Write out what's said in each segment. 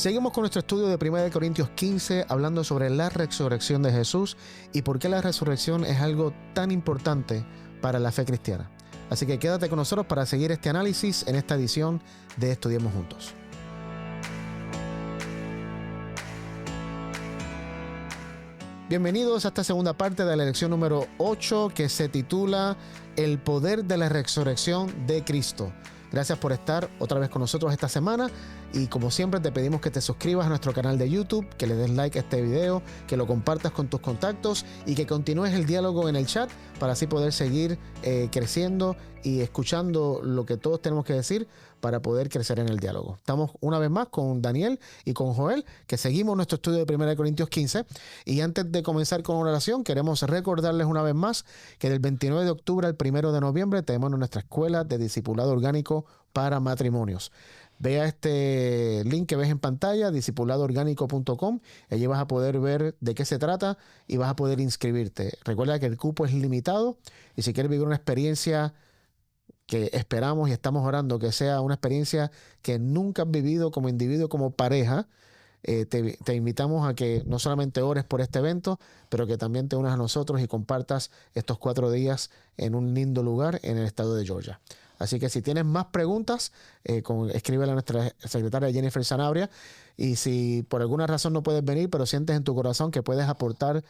Seguimos con nuestro estudio de 1 Corintios 15, hablando sobre la resurrección de Jesús y por qué la resurrección es algo tan importante para la fe cristiana. Así que quédate con nosotros para seguir este análisis en esta edición de Estudiemos Juntos. Bienvenidos a esta segunda parte de la lección número 8, que se titula El poder de la resurrección de Cristo. Gracias por estar otra vez con nosotros esta semana y como siempre te pedimos que te suscribas a nuestro canal de YouTube, que le des like a este video, que lo compartas con tus contactos y que continúes el diálogo en el chat para así poder seguir creciendo y escuchando lo que todos tenemos que decir para poder crecer en el diálogo. Estamos una vez más con Daniel y con Joel, que seguimos nuestro estudio de 1 Corintios 15. Y antes de comenzar con una oración, queremos recordarles una vez más que del 29 de octubre al 1 de noviembre tenemos nuestra escuela de discipulado orgánico para matrimonios. Vea este link que ves en pantalla, discipuladoorgánico.com. Allí vas a poder ver de qué se trata y vas a poder inscribirte. Recuerda que el cupo es limitado y si quieres vivir una experiencia que esperamos y estamos orando que sea una experiencia que nunca has vivido como individuo, como pareja, te invitamos a que no solamente ores por este evento, pero que también te unas a nosotros y compartas estos 4 días en un lindo lugar en el estado de Georgia. Así que si tienes más preguntas, escríbele a nuestra secretaria Jennifer Sanabria. Y si por alguna razón no puedes venir, pero sientes en tu corazón que puedes aportar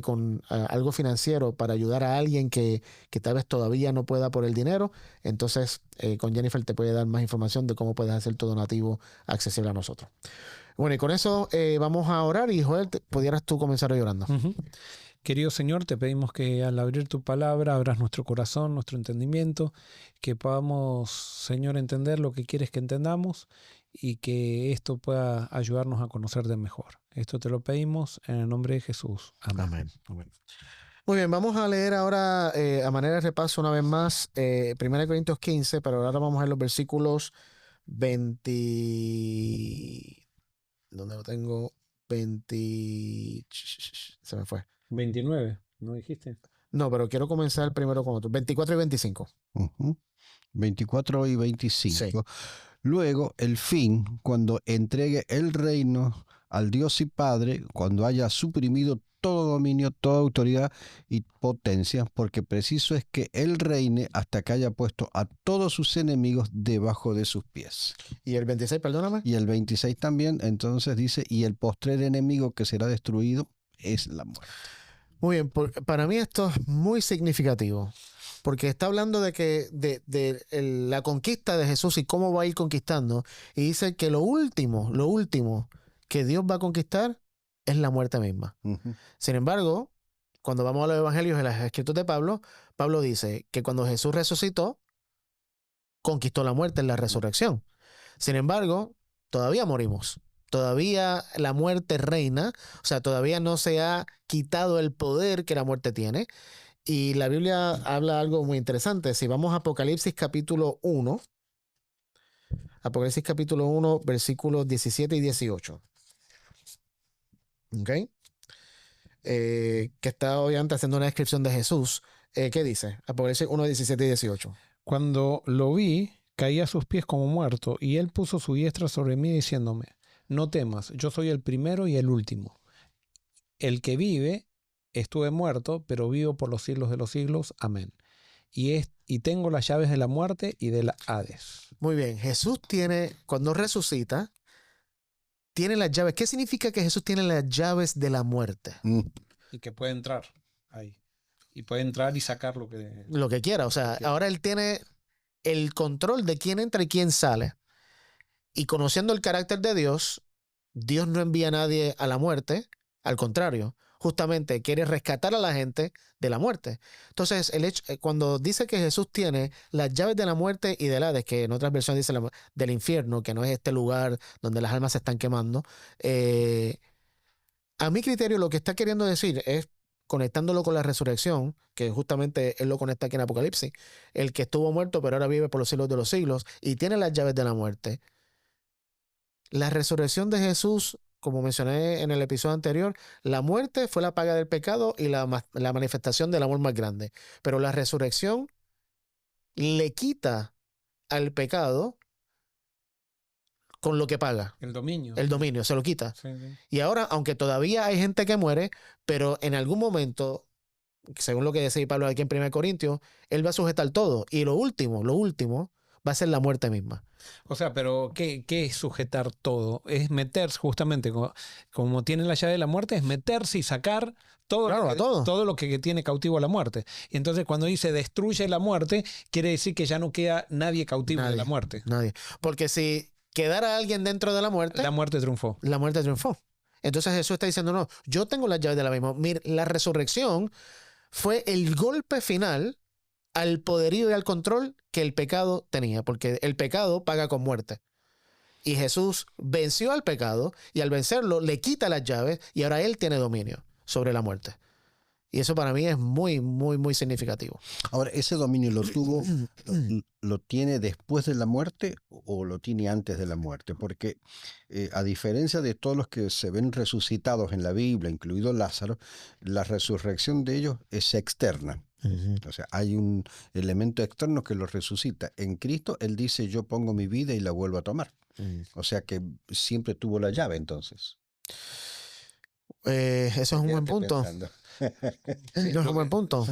con algo financiero para ayudar a alguien que tal vez todavía no pueda por el dinero, entonces con Jennifer te puede dar más información de cómo puedes hacer tu donativo accesible a nosotros. Bueno, y con eso vamos a orar y Joel, ¿pudieras tú comenzar orando? Querido Señor, te pedimos que al abrir tu palabra abras nuestro corazón, nuestro entendimiento, que podamos, Señor, entender lo que quieres que entendamos y que esto pueda ayudarnos a conocerte mejor. Esto te lo pedimos en el nombre de Jesús. Amén. Amén. Muy bien, vamos a leer ahora a manera de repaso una vez más 1 Corintios 15, pero ahora vamos a ver los versículos 20... ¿Dónde lo tengo? 20... Se me fue. 29, ¿no dijiste? No, pero quiero comenzar primero con otro. 24 y 25. 24 y 25. Sí. Luego, el fin, cuando entregue el reino al Dios y Padre, cuando haya suprimido todo dominio, toda autoridad y potencia, porque preciso es que Él reine hasta que haya puesto a todos sus enemigos debajo de sus pies. ¿Y el 26, perdóname? Y el 26 también, entonces dice, y el postrer enemigo que será destruido es la muerte. Muy bien, para mí esto es muy significativo, porque está hablando de la conquista de Jesús y cómo va a ir conquistando, y dice que lo último que Dios va a conquistar es la muerte misma. Sin embargo, cuando vamos a los evangelios y las escrituras de Pablo, Pablo dice que cuando Jesús resucitó, conquistó la muerte en la resurrección. Sin embargo, todavía morimos. Todavía la muerte reina, o sea, todavía no se ha quitado el poder que la muerte tiene. Y la Biblia habla algo muy interesante. Si vamos a Apocalipsis capítulo 1, versículos 17 y 18. ¿Ok? Que está obviamente haciendo una descripción de Jesús. ¿Qué dice? Apocalipsis 1, 17 y 18. Cuando lo vi, caí a sus pies como muerto, y él puso su diestra sobre mí diciéndome: no temas, yo soy el primero y el último. El que vive, estuve muerto, pero vivo por los siglos de los siglos. Amén. Y tengo las llaves de la muerte y del Hades. Muy bien, Jesús tiene, cuando resucita, tiene las llaves. ¿Qué significa que Jesús tiene las llaves de la muerte? Y que puede entrar ahí. Y puede entrar y sacar lo que quiera. O sea, ahora él tiene el control de quién entra y quién sale. Y conociendo el carácter de Dios, Dios no envía a nadie a la muerte. Al contrario, justamente quiere rescatar a la gente de la muerte. Entonces, cuando dice que Jesús tiene las llaves de la muerte y del Hades, que en otras versiones dice del infierno, que no es este lugar donde las almas se están quemando, a mi criterio lo que está queriendo decir es, conectándolo con la resurrección, que justamente él lo conecta aquí en Apocalipsis, el que estuvo muerto pero ahora vive por los siglos de los siglos y tiene las llaves de la muerte. La resurrección de Jesús, como mencioné en el episodio anterior, la muerte fue la paga del pecado y la manifestación del amor más grande. Pero la resurrección le quita al pecado con lo que paga. El dominio. El dominio, se lo quita. Sí, sí. Y ahora, aunque todavía hay gente que muere, pero en algún momento, según lo que decía Pablo aquí en 1 Corintios, él va a sujetar todo. Y lo último, va a ser la muerte misma. O sea, pero ¿qué es sujetar todo? Es meterse, justamente, como tiene la llave de la muerte, es meterse y sacar todo, Claro, a todo. todo lo que tiene cautivo a la muerte. Y entonces cuando dice destruye la muerte, quiere decir que ya no queda nadie cautivo de la muerte. Nadie. Porque si quedara alguien dentro de la muerte triunfó. La muerte triunfó. Entonces Jesús está diciendo, no, yo tengo las llaves de la misma. Mira, la resurrección fue el golpe final al poderío y al control que el pecado tenía, porque el pecado paga con muerte. Y Jesús venció al pecado y al vencerlo le quita las llaves y ahora él tiene dominio sobre la muerte. Y eso para mí es muy, muy, muy significativo. Ahora, ¿ese dominio lo tiene después de la muerte o lo tiene antes de la muerte? Porque a diferencia de todos los que se ven resucitados en la Biblia, incluido Lázaro, la resurrección de ellos es externa. O sea, hay un elemento externo que los resucita. En Cristo, Él dice, yo pongo mi vida y la vuelvo a tomar. O sea que siempre tuvo la llave entonces. Eso es un buen punto. Sí, no es un buen punto.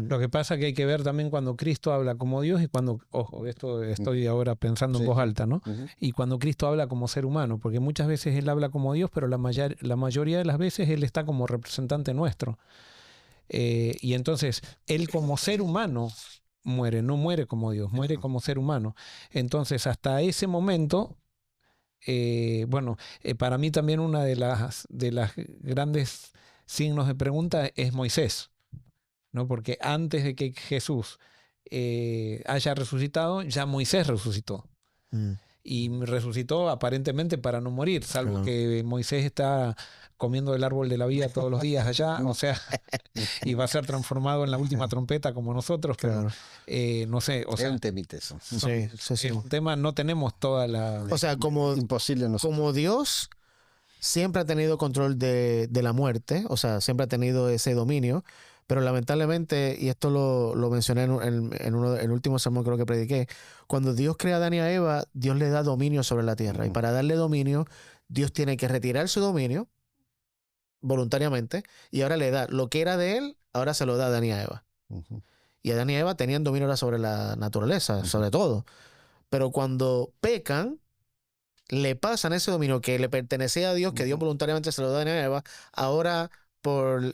Lo que pasa es que hay que ver también cuando Cristo habla como Dios y cuando, ojo, esto estoy ahora pensando en voz alta, ¿no? Y cuando Cristo habla como ser humano, porque muchas veces Él habla como Dios, pero la mayoría de las veces Él está como representante nuestro. Y entonces, Él como ser humano muere, no muere como Dios, muere como ser humano. Entonces, hasta ese momento... para mí también una de las grandes signos de pregunta es Moisés, ¿no? Porque antes de que Jesús haya resucitado, ya Moisés resucitó. Y resucitó aparentemente para no morir, salvo que Moisés está comiendo del árbol de la vida todos los días allá, o sea, y va a ser transformado en la última trompeta como nosotros, pero no sé, o sea, es un temite eso. Sí. Es un tema, no tenemos toda la... O sea, imposible como Dios siempre ha tenido control de la muerte, o sea, siempre ha tenido ese dominio, pero lamentablemente, y esto lo mencioné en el último sermón creo que prediqué, cuando Dios crea a Adán y a Eva, Dios le da dominio sobre la tierra. Y para darle dominio, Dios tiene que retirar su dominio voluntariamente y ahora le da lo que era de él, ahora se lo da a Adán y a Eva. Y Adán y Eva tenían dominio ahora sobre la naturaleza, sobre todo. Pero cuando pecan, le pasan ese dominio que le pertenecía a Dios, que Dios voluntariamente se lo da a Adán y a Eva, ahora por...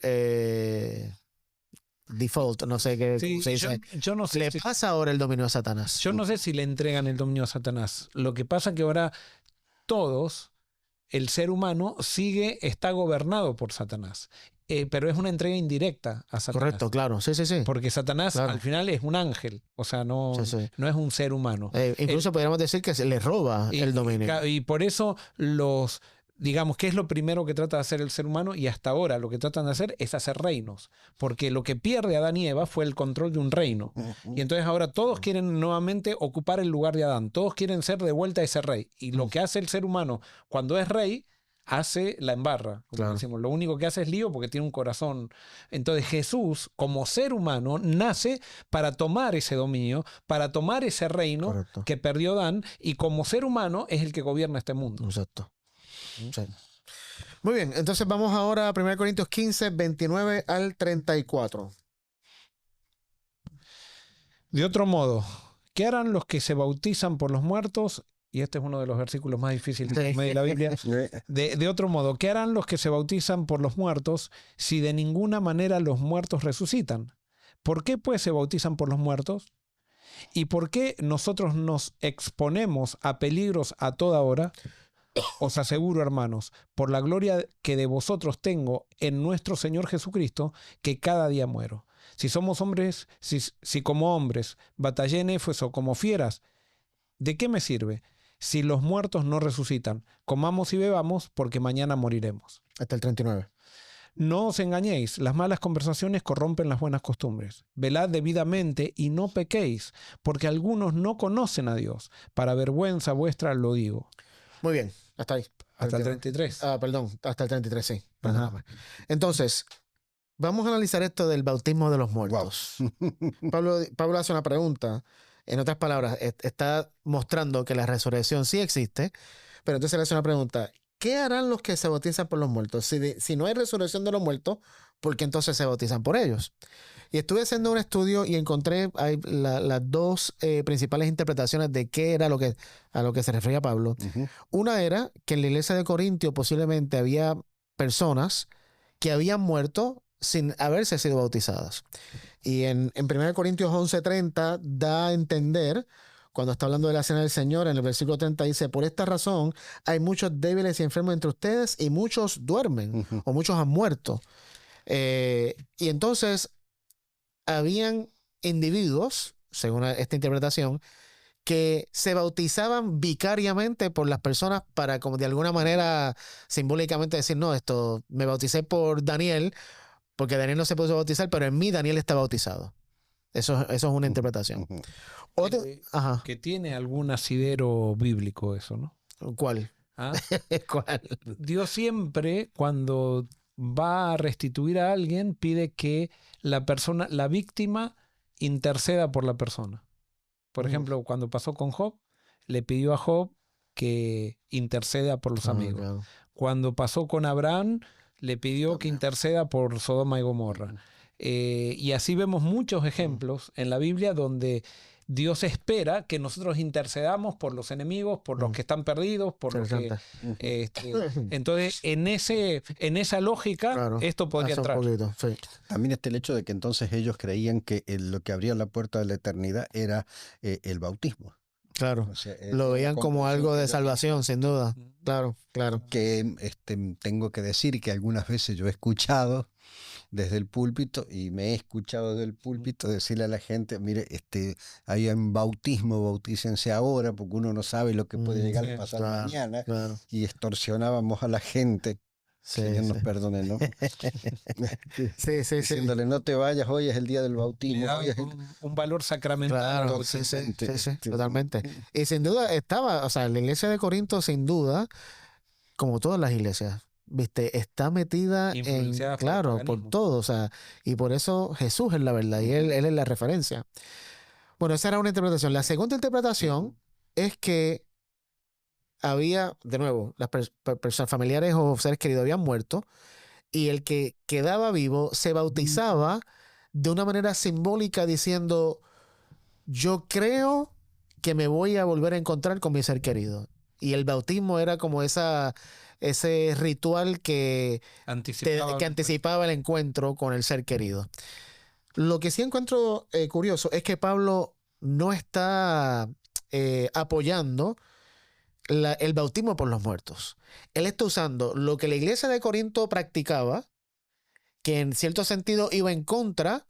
default, no sé qué se dice. Yo no sé le pasa ahora el dominio a Satanás. Yo no sé si le entregan el dominio a Satanás. Lo que pasa que ahora todos, el ser humano, está gobernado por Satanás. Pero es una entrega indirecta a Satanás. Correcto, claro. Sí. Porque Satanás al final es un ángel. O sea, no es un ser humano. Incluso podríamos decir que se le roba el dominio. Y por eso digamos, ¿qué es lo primero que trata de hacer el ser humano? Y hasta ahora lo que tratan de hacer es hacer reinos. Porque lo que pierde Adán y Eva fue el control de un reino. Y entonces ahora todos quieren nuevamente ocupar el lugar de Adán. Todos quieren ser de vuelta ese rey. Y lo que hace el ser humano cuando es rey, hace la embarra. Como decimos, lo único que hace es lío porque tiene un corazón. Entonces Jesús, como ser humano, nace para tomar ese dominio, para tomar ese reino que perdió Adán. Y como ser humano es el que gobierna este mundo. Exacto. Sí. Muy bien, entonces vamos ahora a 1 Corintios 15, 29 al 34. De otro modo, ¿qué harán los que se bautizan por los muertos? Y este es uno de los versículos más difíciles de la Biblia. De otro modo, ¿qué harán los que se bautizan por los muertos si de ninguna manera los muertos resucitan? ¿Por qué pues se bautizan por los muertos? ¿Y por qué nosotros nos exponemos a peligros a toda hora? Os aseguro, hermanos, por la gloria que de vosotros tengo en nuestro Señor Jesucristo, que cada día muero. Si somos hombres, si como hombres batallé en Éfeso como fieras, ¿de qué me sirve? Si los muertos no resucitan, comamos y bebamos, porque mañana moriremos. Hasta el 39. No os engañéis, las malas conversaciones corrompen las buenas costumbres. Velad debidamente y no pequéis, porque algunos no conocen a Dios. Para vergüenza vuestra lo digo. Muy bien, hasta ahí. Hasta el 33. Perdón, hasta el 33, sí. Entonces, vamos a analizar esto del bautismo de los muertos. Wow. Pablo hace una pregunta En otras palabras, está mostrando que la resurrección sí existe, pero entonces le hace una pregunta. ¿Qué harán los que se bautizan por los muertos? Si no hay resurrección de los muertos, ¿por qué entonces se bautizan por ellos? Y estuve haciendo un estudio y encontré las dos principales interpretaciones de qué era a lo que se refería Pablo. Ujú. Una era que en la iglesia de Corintio posiblemente había personas que habían muerto sin haberse sido bautizadas. Y en 1 Corintios 11:30 da a entender, cuando está hablando de la cena del Señor, en el versículo 30 dice, por esta razón hay muchos débiles y enfermos entre ustedes y muchos duermen Ujú. o muchos han muerto. Y entonces habían individuos, según esta interpretación, que se bautizaban vicariamente por las personas para, como de alguna manera, simbólicamente decir, no, me bauticé por Daniel, porque Daniel no se pudo bautizar, pero en mí Daniel está bautizado. Eso es una interpretación. Ujú. Otra, ajá, Que tiene algún asidero bíblico eso, ¿no? ¿cuál? ¿Ah? ¿Cuál? Dios siempre, cuando va a restituir a alguien, pide que la víctima, interceda por la persona. Por ejemplo, cuando pasó con Job, le pidió a Job que interceda por los amigos. Claro. Cuando pasó con Abraham, le pidió que También. interceda por Sodoma y Gomorra. Y así vemos muchos ejemplos en la Biblia donde Dios espera que nosotros intercedamos por los enemigos, por los que están perdidos, por los que... entonces, en esa lógica, Claro, esto podría hace un entrar. poquito, sí. También está el hecho de que entonces ellos creían que lo que abría la puerta de la eternidad era el bautismo. Claro. O sea, Lo era veían la como comprensión algo que de ellos salvación, sin duda. Claro, claro. que tengo que decir que algunas veces yo he escuchado desde el púlpito y me he escuchado desde el púlpito decirle a la gente, mire, hay un bautismo, bautícense ahora, porque uno no sabe lo que puede llegar a pasar Claro, mañana, claro. y extorsionábamos a la gente, Sí, que Dios nos sí. perdone, ¿no? Sí, sí, sí. Diciéndole, no te vayas, hoy es el día del Le bautismo. da hoy es el-". un valor sacramental. Claro, sí, sí, Totalmente. sí, sí, totalmente. Y sin duda estaba, o sea, la iglesia de Corinto, sin duda, como todas las iglesias, viste, está metida Influenciada por el claro, por paganismo. todo, o sea, y por eso Jesús es la verdad y él es la referencia. Bueno, esa era una interpretación. La segunda interpretación es que había, de nuevo, las personas familiares o seres queridos habían muerto y el que quedaba vivo se bautizaba de una manera simbólica diciendo, yo creo que me voy a volver a encontrar con mi ser querido. Y el bautismo era como ese ritual que anticipaba el encuentro con el ser querido. Lo que sí encuentro curioso es que Pablo no está apoyando el bautismo por los muertos. Él está usando lo que la iglesia de Corinto practicaba, que en cierto sentido iba en contra.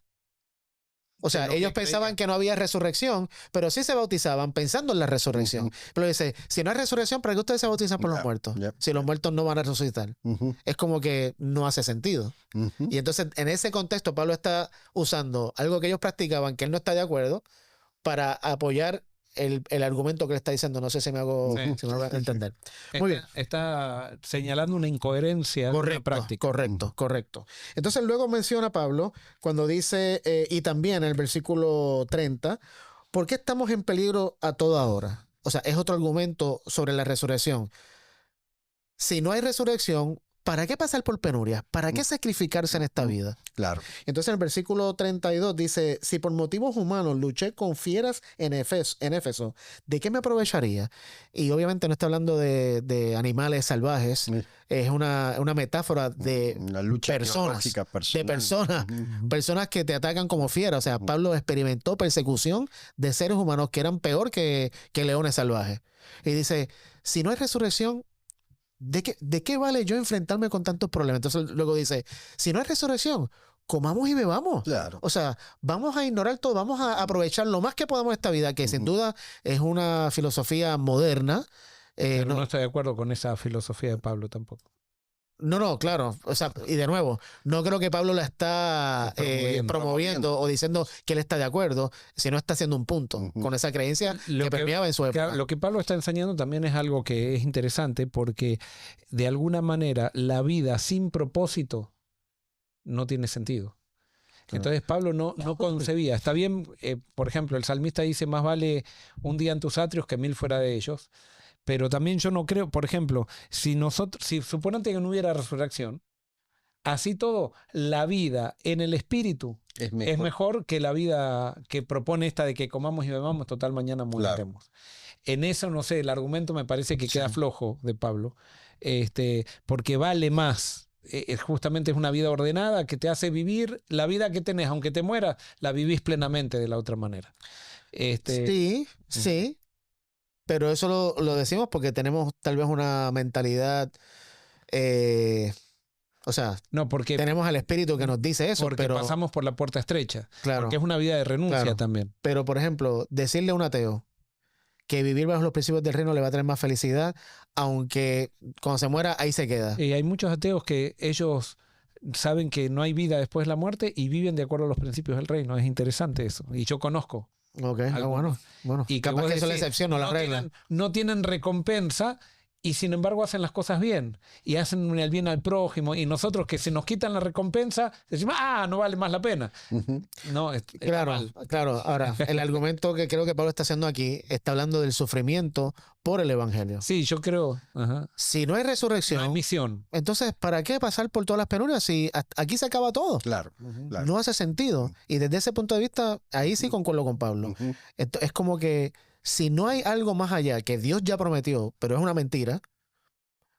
O sea, lo que ellos pensaban creían. que no había resurrección, pero sí se bautizaban pensando en la resurrección. Ujú. Pero dice, si no hay resurrección, ¿para qué ustedes se bautizan por los Ya, muertos? ya. Si los muertos no van a resucitar. Ujú, Es como que no hace sentido. ujú. Y entonces, en ese contexto, Pablo está usando algo que ellos practicaban, que él no está de acuerdo, para apoyar el argumento que le está diciendo. No sé si me hago, Sí. si me hago entender. Muy bien. Está señalando una incoherencia de una Correcto, práctica. correcto, correcto. Entonces luego menciona Pablo cuando dice, y también en el versículo 30, ¿por qué estamos en peligro a toda hora? O sea, es otro argumento sobre la resurrección. Si no hay resurrección, ¿para qué pasar por penurias? ¿Para qué sacrificarse en esta vida? Claro. Entonces en el versículo 32 dice, si por motivos humanos luché con fieras en Éfeso, ¿de qué me aprovecharía? Y obviamente no está hablando de animales salvajes, Sí. es una metáfora de Una lucha personas, teológica de personal. personas, Ujú. personas que te atacan como fieras. O sea, Ujú. Pablo experimentó persecución de seres humanos que eran peor que leones salvajes. Y dice, si no hay resurrección, ¿de qué vale yo enfrentarme con tantos problemas? Entonces luego dice, si no hay resurrección, comamos y bebamos. Claro. O sea, vamos a ignorar todo, vamos a aprovechar lo más que podamos esta vida, que sin Ujú. duda es una filosofía moderna. Pero No, no estoy de acuerdo con esa filosofía de Pablo tampoco. no, claro. O sea, y de nuevo, no creo que Pablo la está promoviendo o diciendo que él está de acuerdo, sino está haciendo un punto Ujú. con esa creencia Lo que que- permeaba en su época. Lo que Pablo está enseñando también es algo que es interesante porque de alguna manera la vida sin propósito no tiene sentido. Entonces Pablo no concebía. Está bien, por ejemplo, el salmista dice, más vale un día en tus atrios que 1000 fuera de ellos. Pero también yo no creo, por ejemplo, si suponete que no hubiera resurrección, así todo, la vida en el espíritu es mejor que la vida que propone esta de que comamos y bebamos, total mañana moriremos. Claro. En eso, no sé, el argumento me parece que queda flojo de Pablo, porque vale más. Justamente es una vida ordenada que te hace vivir la vida que tenés, aunque te mueras, la vivís plenamente de la otra manera. Sí, pero eso lo decimos porque tenemos tal vez una mentalidad... O sea, no, porque tenemos al Espíritu que nos dice eso. Porque pasamos por la puerta estrecha. Claro. Porque es una vida de renuncia también. Pero, por ejemplo, decirle a un ateo que vivir bajo los principios del reino le va a traer más felicidad, aunque cuando se muera, ahí se queda. Y hay muchos ateos que ellos saben que no hay vida después de la muerte y viven de acuerdo a los principios del reino. Es interesante eso. Y yo conozco. Ok, bueno. Y capaz que eso es la excepción, no la regla. No tienen recompensa. Y sin embargo hacen las cosas bien y hacen el bien al prójimo, y nosotros que se nos quitan la recompensa decimos, no vale más la pena. No, claro. Ahora, el argumento que creo que Pablo está haciendo aquí está hablando del sufrimiento por el evangelio. Sí, yo creo. Si no hay resurrección, no hay misión. Entonces, ¿para qué pasar por todas las penurias si aquí se acaba todo? Claro. No hace sentido. Y desde ese punto de vista, ahí sí concuerdo con Pablo. Es como que si no hay algo más allá que Dios ya prometió, pero es una mentira,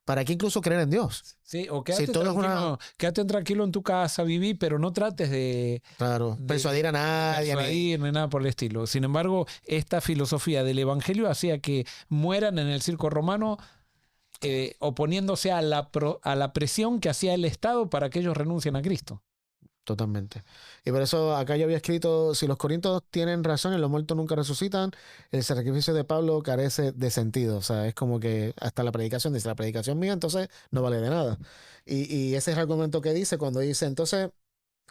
¿para qué incluso creer en Dios? Sí, o quédate tranquilo en tu casa, viví, pero no trates de persuadir a nadie. Ni nada por el estilo. Sin embargo, esta filosofía del evangelio hacía que mueran en el circo romano oponiéndose a la presión que hacía el Estado para que ellos renuncien a Cristo. Totalmente. Y por eso acá yo había escrito, si los corintios tienen razón y los muertos nunca resucitan, el sacrificio de Pablo carece de sentido. O sea, es como que hasta la predicación dice, la predicación mía entonces no vale de nada. Y ese es el argumento que dice cuando dice, entonces,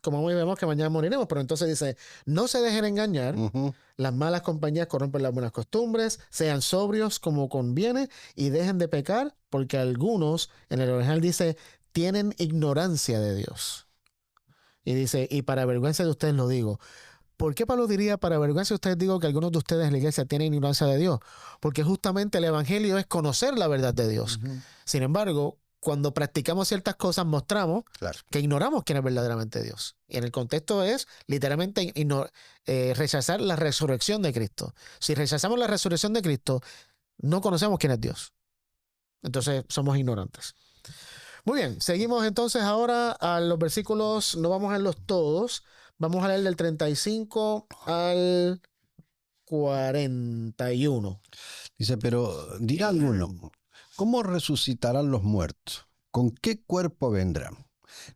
como hoy vemos que mañana moriremos, pero entonces dice, no se dejen engañar, las malas compañías corrompen las buenas costumbres, sean sobrios como conviene y dejen de pecar, porque algunos, en el original dice, tienen ignorancia de Dios. Y dice, y para vergüenza de ustedes lo digo. ¿Por qué Pablo diría, para vergüenza de ustedes digo que algunos de ustedes en la iglesia tienen ignorancia de Dios? Porque justamente el evangelio es conocer la verdad de Dios. Sin embargo, cuando practicamos ciertas cosas, mostramos que ignoramos quién es verdaderamente Dios. Y en el contexto es literalmente rechazar la resurrección de Cristo. Si rechazamos la resurrección de Cristo, no conocemos quién es Dios. Entonces somos ignorantes. Muy bien, seguimos entonces ahora a los versículos, no vamos a leerlos todos, vamos a leer del 35 al 41. Dice, pero dirá alguno, ¿cómo resucitarán los muertos? ¿Con qué cuerpo vendrán?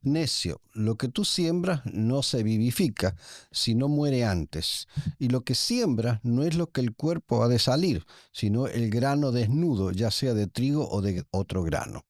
Necio, lo que tú siembras no se vivifica, sino muere antes. Y lo que siembras no es lo que el cuerpo ha de salir, sino el grano desnudo, ya sea de trigo o de otro grano.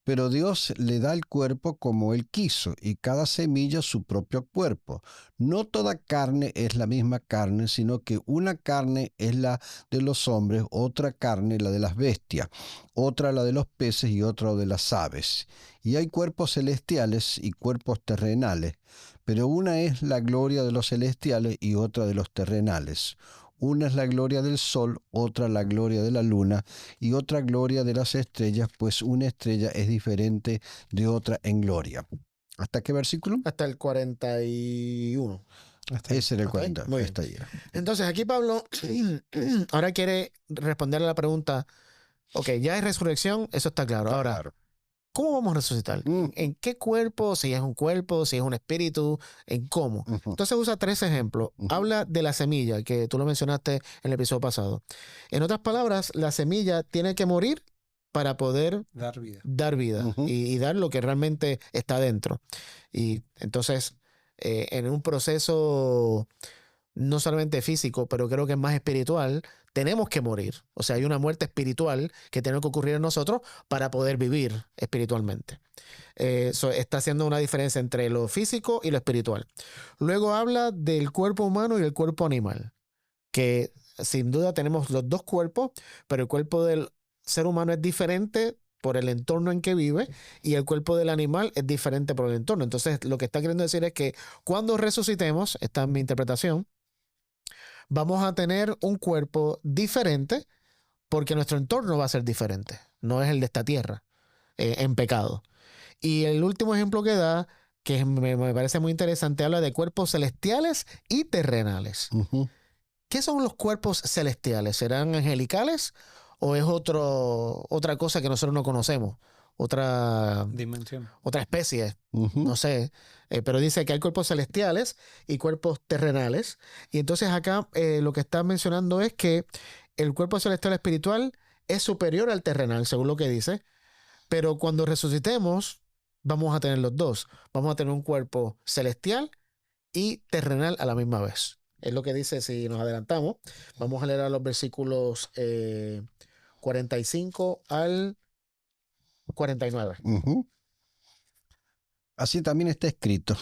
Pero Dios le da el cuerpo como Él quiso, y cada semilla su propio cuerpo. No toda carne es la misma carne, sino que una carne es la de los hombres, otra carne la de las bestias, otra la de los peces y otra de las aves. Y hay cuerpos celestiales y cuerpos terrenales, pero una es la gloria de los celestiales y otra de los terrenales. Una es la gloria del sol, otra la gloria de la luna y otra gloria de las estrellas, pues una estrella es diferente de otra en gloria. ¿Hasta qué versículo? Hasta el 41. Ese era el 40. Muy bien. Entonces aquí Pablo ahora quiere responder a la pregunta, ok, ya hay resurrección, eso está claro. Ahora, ¿cómo vamos a resucitar? ¿En qué cuerpo? Si es un cuerpo, si es un espíritu, ¿en cómo? Entonces usa 3 ejemplos. Habla de la semilla, que tú lo mencionaste en el episodio pasado. En otras palabras, la semilla tiene que morir para poder dar vida y dar lo que realmente está dentro. Y entonces, en un proceso no solamente físico, pero creo que es más espiritual, tenemos que morir. O sea, hay una muerte espiritual que tiene que ocurrir en nosotros para poder vivir espiritualmente. Está haciendo una diferencia entre lo físico y lo espiritual. Luego habla del cuerpo humano y el cuerpo animal, que sin duda tenemos los dos cuerpos, pero el cuerpo del ser humano es diferente por el entorno en que vive y el cuerpo del animal es diferente por el entorno. Entonces, lo que está queriendo decir es que cuando resucitemos, esta es mi interpretación, vamos a tener un cuerpo diferente porque nuestro entorno va a ser diferente. No es el de esta tierra en pecado. Y el último ejemplo que da, que me parece muy interesante, habla de cuerpos celestiales y terrenales. ¿Qué son los cuerpos celestiales? ¿Serán angelicales o es otra cosa que nosotros no conocemos? Otra especie, no sé. Pero dice que hay cuerpos celestiales y cuerpos terrenales. Y entonces acá lo que está mencionando es que el cuerpo celestial espiritual es superior al terrenal, según lo que dice. Pero cuando resucitemos, vamos a tener los dos. Vamos a tener un cuerpo celestial y terrenal a la misma vez. Es lo que dice si nos adelantamos. Vamos a leer a los versículos 45 al 49. Así también está escrito.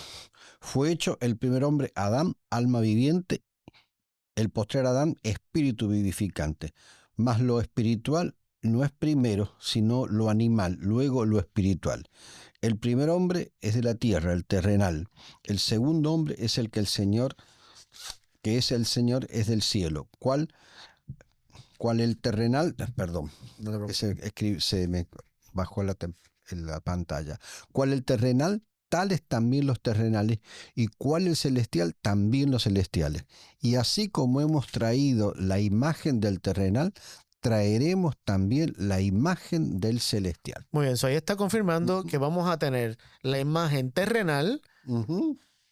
Fue hecho el primer hombre Adán, alma viviente, el postrer Adán, espíritu vivificante. Mas lo espiritual no es primero, sino lo animal, luego lo espiritual. El primer hombre es de la tierra, el terrenal. El segundo hombre es el que el Señor, que es el Señor, es del cielo. ¿Cuál el terrenal? Perdón, se me bajó en la pantalla. ¿Cuál el terrenal? Tales también los terrenales, y cuál el celestial, también los celestiales. Y así como hemos traído la imagen del terrenal, traeremos también la imagen del celestial. Muy bien, ahí está confirmando que vamos a tener la imagen terrenal.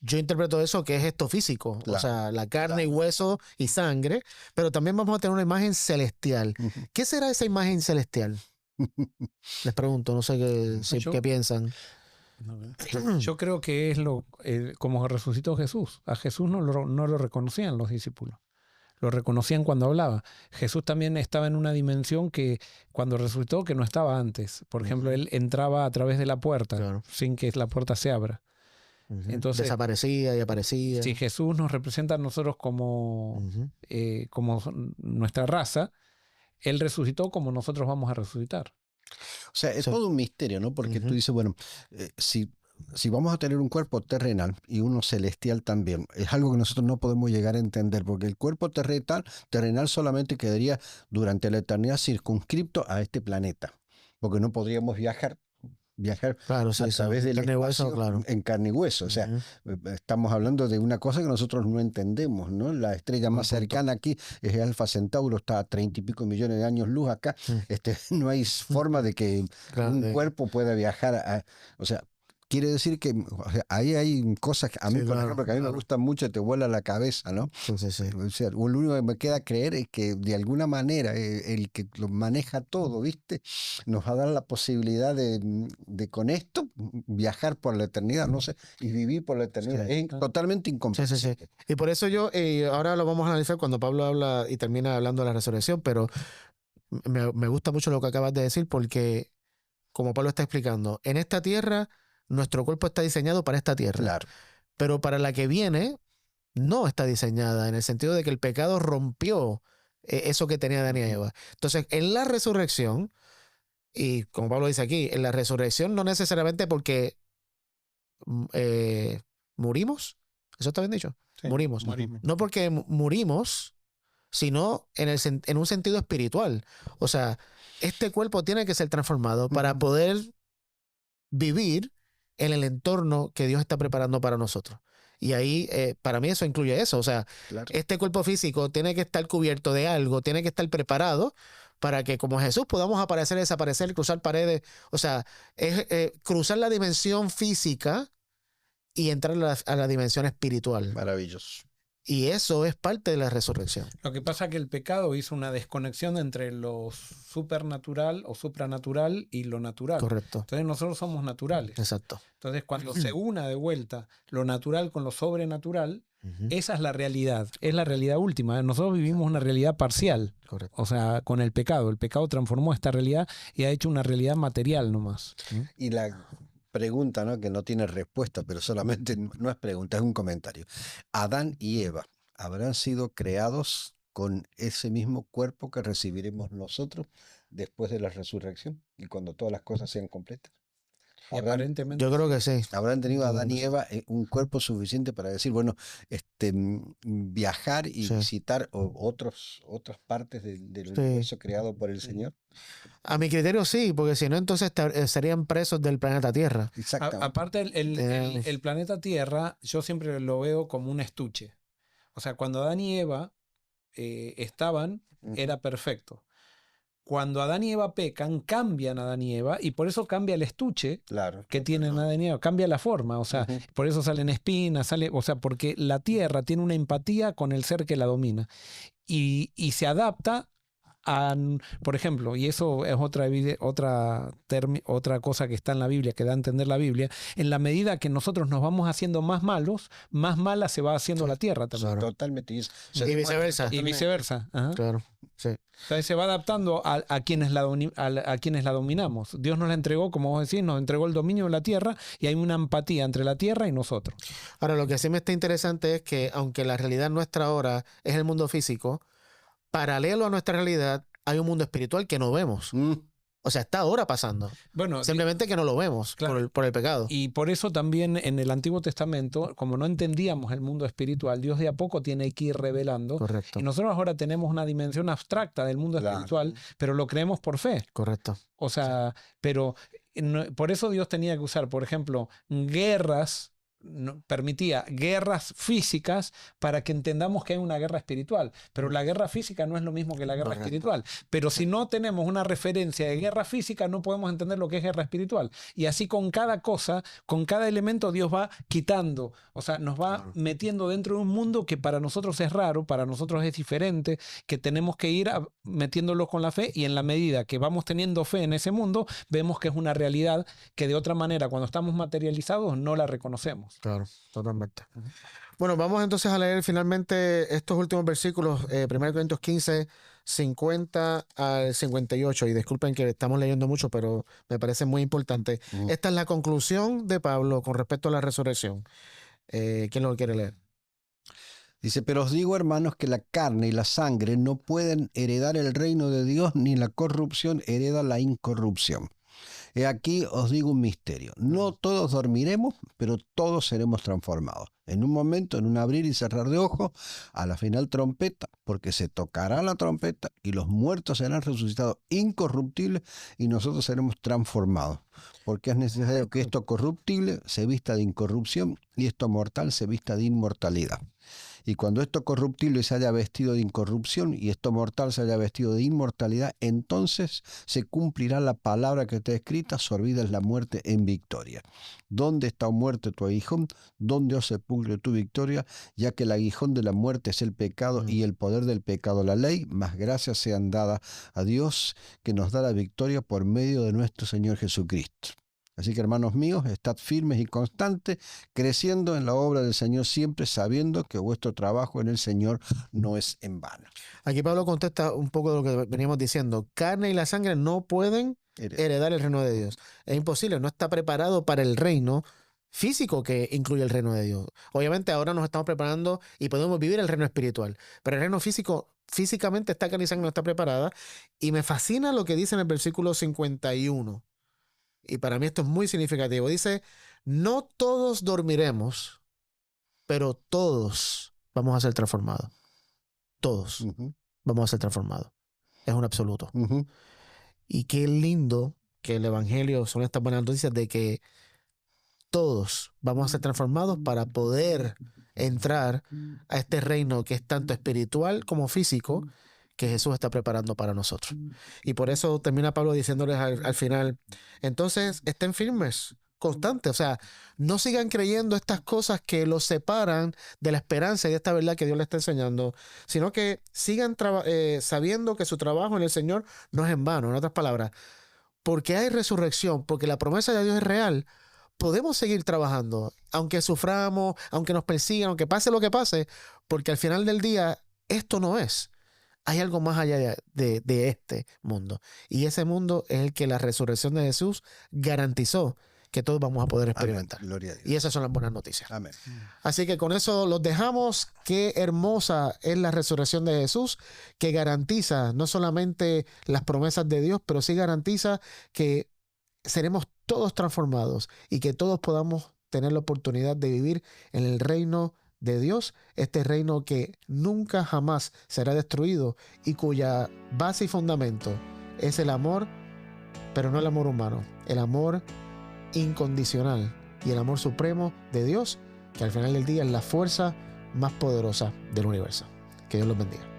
Yo interpreto eso que es esto físico, o sea, la carne y hueso y sangre, pero también vamos a tener una imagen celestial. ¿Qué será esa imagen celestial? Les pregunto, no sé qué piensan. Yo creo que es como resucitó Jesús. A Jesús no lo reconocían los discípulos. Lo reconocían cuando hablaba. Jesús también estaba en una dimensión que cuando resucitó que no estaba antes. Por ejemplo, él entraba a través de la puerta sin que la puerta se abra. Entonces, desaparecía y aparecía. Si Jesús nos representa a nosotros como nuestra raza, Él resucitó como nosotros vamos a resucitar. O sea, es todo un misterio, ¿no? Porque tú dices, bueno, si vamos a tener un cuerpo terrenal y uno celestial también, es algo que nosotros no podemos llegar a entender, porque el cuerpo terrenal solamente quedaría durante la eternidad circunscripto a este planeta, porque no podríamos viajar claro, a través del espacio en carne y hueso. O sea, estamos hablando de una cosa que nosotros no entendemos, ¿no? La estrella más cercana aquí es Alfa Centauro, está a 30 y pico millones de años luz acá. No hay forma de que un cuerpo pueda viajar o sea, quiere decir que ahí hay cosas que a mí, por ejemplo, que a mí me gustan mucho, te vuela la cabeza, ¿no? Sí. O sea, lo único que me queda creer es que de alguna manera el que lo maneja todo, ¿viste? Nos va a dar la posibilidad de con esto viajar por la eternidad, no sé, y vivir por la eternidad. Es totalmente incomprensible. Sí. Y por eso ahora lo vamos a analizar cuando Pablo habla y termina hablando de la resurrección, pero me gusta mucho lo que acabas de decir porque, como Pablo está explicando, en esta tierra nuestro cuerpo está diseñado para esta tierra. Claro. Pero para la que viene no está diseñada, en el sentido de que el pecado rompió eso que tenía Adán y Eva. Entonces, en la resurrección, y como Pablo dice aquí, en la resurrección no necesariamente porque murimos, ¿eso está bien dicho? Sí, morimos. No porque murimos, sino en un sentido espiritual. O sea, este cuerpo tiene que ser transformado para poder vivir en el entorno que Dios está preparando para nosotros. Y ahí, para mí eso incluye eso. O sea, este cuerpo físico tiene que estar cubierto de algo, tiene que estar preparado para que como Jesús podamos aparecer, desaparecer, cruzar paredes. O sea, es cruzar la dimensión física y entrar a la dimensión espiritual. Maravilloso. Y eso es parte de la resurrección. Lo que pasa es que el pecado hizo una desconexión entre lo supernatural o supranatural y lo natural. Correcto. Entonces nosotros somos naturales. Exacto. Entonces cuando se una de vuelta lo natural con lo sobrenatural, esa es la realidad. Es la realidad última. Nosotros vivimos una realidad parcial. Correcto. O sea, con el pecado. El pecado transformó esta realidad y ha hecho una realidad material nomás. Y la pregunta, ¿no? Que no tiene respuesta, pero solamente no es pregunta, es un comentario. Adán y Eva, ¿habrán sido creados con ese mismo cuerpo que recibiremos nosotros después de la resurrección y cuando todas las cosas sean completas. Y Habrán, aparentemente Yo creo que sí. habrán tenido Adán y Sí. Eva un cuerpo suficiente para decir, bueno, viajar y Sí. visitar otras partes del Sí. universo creado por el Señor. A mi criterio sí, porque si no, entonces estarían presos del planeta Tierra. Exactamente. aparte el planeta Tierra, yo siempre lo veo como un estuche. O sea, cuando Adán y Eva estaban, Ujú. era perfecto. Cuando Adán y Eva pecan, cambian a Adán y Eva, y por eso cambia el estuche Claro. que tienen Adán y Eva, cambia la forma, o sea, Ujú. por eso salen espinas, o sea, porque la tierra tiene una empatía con el ser que la domina y se adapta a, por ejemplo, y eso es otra cosa que está en la Biblia, que da a entender la Biblia, en la medida que nosotros nos vamos haciendo más malos, más mala se va haciendo Sí, la tierra también. claro. Totalmente. Y viceversa. Y viceversa. Ajá. Claro, sí. Entonces se va adaptando a quienes a quienes la dominamos. Dios nos la entregó, como vos decís, nos entregó el dominio de la tierra y hay una empatía entre la tierra y nosotros. Ahora, lo que sí me está interesante es que, aunque la realidad nuestra ahora es el mundo físico, paralelo a nuestra realidad hay un mundo espiritual que no vemos. O sea, está ahora pasando. Bueno, Simplemente que no lo vemos claro. por el pecado. Y por eso también en el Antiguo Testamento, como no entendíamos el mundo espiritual, Dios de a poco tiene que ir revelando. Correcto. Y nosotros ahora tenemos una dimensión abstracta del mundo Claro. espiritual, pero lo creemos por fe. Correcto. O sea, pero por eso Dios tenía que usar, por ejemplo, guerras, permitía guerras físicas para que entendamos que hay una guerra espiritual. Pero la guerra física no es lo mismo que la guerra Correcto. espiritual. Pero si no tenemos una referencia de guerra física, no podemos entender lo que es guerra espiritual. Y así con cada cosa, con cada elemento, Dios va quitando. O sea, nos va Claro. metiendo dentro de un mundo que para nosotros es raro, para nosotros es diferente, que tenemos que ir metiéndolo con la fe, y en la medida que vamos teniendo fe en ese mundo, vemos que es una realidad que de otra manera, cuando estamos materializados, no la reconocemos. Claro, totalmente. Bueno, vamos entonces a leer finalmente estos últimos versículos, 1 Corintios 15, 50 al 58. Y disculpen que estamos leyendo mucho, pero me parece muy importante. Esta es la conclusión de Pablo con respecto a la resurrección. ¿Quién lo quiere leer? Dice, pero os digo, hermanos, que la carne y la sangre no pueden heredar el reino de Dios, ni la corrupción hereda la incorrupción. He aquí os digo un misterio. No todos dormiremos, pero todos seremos transformados. En un momento, en un abrir y cerrar de ojos, a la final trompeta, porque se tocará la trompeta y los muertos serán resucitados incorruptibles y nosotros seremos transformados. Porque es necesario que esto corruptible se vista de incorrupción y esto mortal se vista de inmortalidad. Y cuando esto corruptible se haya vestido de incorrupción y esto mortal se haya vestido de inmortalidad, entonces se cumplirá la palabra que está escrita: sorbida es la muerte en victoria. ¿Dónde está, oh muerte, tu aguijón? ¿Dónde, oh sepulcro, tu victoria? Ya que el aguijón de la muerte es el pecado y el poder del pecado la ley, mas gracias sean dadas a Dios que nos da la victoria por medio de nuestro Señor Jesucristo. Así que, hermanos míos, estad firmes y constantes, creciendo en la obra del Señor siempre, sabiendo que vuestro trabajo en el Señor no es en vano. Aquí Pablo contesta un poco de lo que veníamos diciendo. Carne y la sangre no pueden heredar el reino de Dios. Es imposible, no está preparado para el reino físico que incluye el reino de Dios. Obviamente ahora nos estamos preparando y podemos vivir el reino espiritual, pero el reino físico, físicamente esta carne y sangre no está preparada. Y me fascina lo que dice en el versículo 51. Y para mí esto es muy significativo. Dice, no todos dormiremos, pero todos vamos a ser transformados. Todos vamos a ser transformados. Es un absoluto. Y qué lindo que el evangelio son estas buenas noticias de que todos vamos a ser transformados para poder entrar a este reino que es tanto espiritual como físico, que Jesús está preparando para nosotros. Y por eso termina Pablo diciéndoles al final, entonces estén firmes, constantes, o sea, no sigan creyendo estas cosas que los separan de la esperanza y de esta verdad que Dios les está enseñando, sino que sigan sabiendo que su trabajo en el Señor no es en vano. En otras palabras, porque hay resurrección, porque la promesa de Dios es real, podemos seguir trabajando, aunque suframos, aunque nos persigan, aunque pase lo que pase, porque al final del día esto no es. Hay algo más allá de este mundo. Y ese mundo es el que la resurrección de Jesús garantizó que todos vamos a poder experimentar. Amén. Gloria a Dios. Y esas son las buenas noticias. Amén. Así que con eso los dejamos. Qué hermosa es la resurrección de Jesús, que garantiza no solamente las promesas de Dios, pero sí garantiza que seremos todos transformados y que todos podamos tener la oportunidad de vivir en el reino de Dios, este reino que nunca jamás será destruido y cuya base y fundamento es el amor, pero no el amor humano, el amor incondicional y el amor supremo de Dios, que al final del día es la fuerza más poderosa del universo. Que Dios los bendiga.